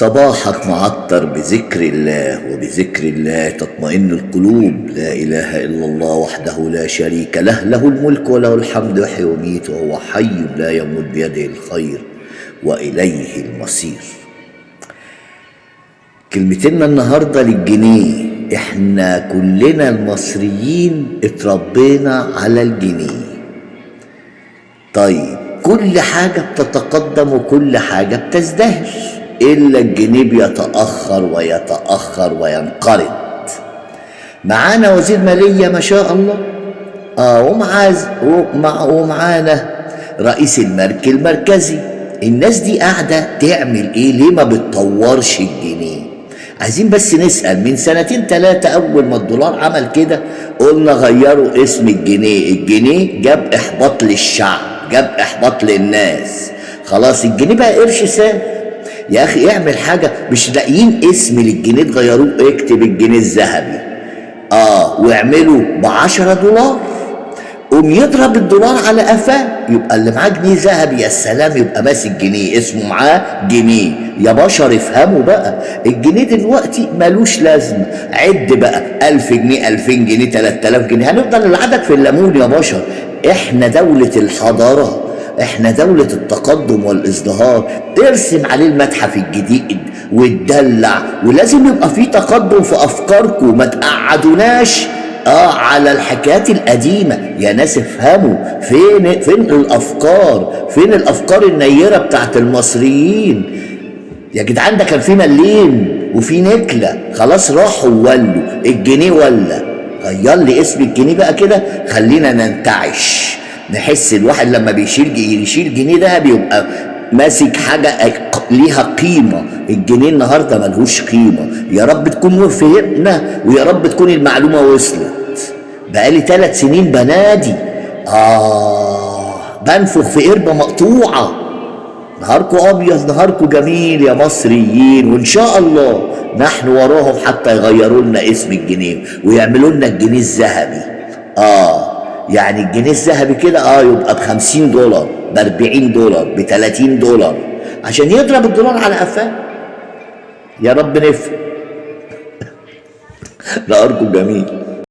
صباحك معطر بذكر الله، وبذكر الله تطمئن القلوب. لا إله إلا الله وحده لا شريك له، له الملك وله الحمد، يحيي ويميت وهو حي لا يموت، بيده الخير وإليه المصير. كلمتنا النهاردة للجنيه. احنا كلنا المصريين اتربينا على الجنيه. طيب كل حاجة بتتقدم وكل حاجة بتزدهر، إلا الجنيه بيتأخر ويتأخر وينقرض. معانا وزير مالية ما شاء الله، ومعانا رئيس المركزي. الناس دي قاعدة تعمل ايه؟ ليه ما بتطورش الجنيه؟ عايزين بس نسأل. من 2-3 أول ما الدولار عمل كده قلنا غيروا اسم الجنيه. الجنيه جاب إحباط للشعب، جاب إحباط للناس. خلاص الجنيه بقى قرش سهل. يا أخي اعمل حاجة. مش لاقيين اسم للجنيه تغيروه، اكتب الجنيه الذهبي واعملوا $10. قوم يضرب الدولار على قفاه، يبقى اللي معاه جنيه ذهبي. يا سلام، يبقى ماسك جنيه اسمه معاه جنيه. يا بشر افهموا بقى، الجنيه دلوقتي ملوش لازمه. عد بقى 1000 جنيه، 2000 جنيه، 3000 جنيه، هنفضل العدد في الليمون يا بشر. احنا دولة الحضارة، احنا دولة التقدم والازدهار. ارسم عليه المتحف الجديد وتدلع، ولازم يبقى فيه تقدم في افكاركم. ما تقعدوناش على الحكايات القديمة. يا ناس افهموا، فين الافكار؟ فين الافكار النيرة بتاعت المصريين؟ يا جدعان ده كان في مليم وفي نكلة، خلاص راحوا ولوا. الجنيه ولا غير لي اسم الجنيه بقى كده. خلينا ننتعش، نحس الواحد لما يشيل جنيه ده بيبقى ماسك حاجة ليها قيمة. الجنيه النهاردة ملهوش قيمة. يا رب تكون فهمنا، ويا رب تكون المعلومة وصلت. بقالي 3 سنين بنادي، بنفخ في قربة مقطوعة. نهاركم أبيض، نهاركم جميل يا مصريين، وإن شاء الله نحن وراهم حتى يغيروا لنا اسم الجنيه ويعملوا لنا الجنيه الذهبي. يعني الجنيه الذهبي كده يبقى $50، $40، $30، عشان يضرب الدولار على قفاه. يا رب نفهم. نهاركم جميل.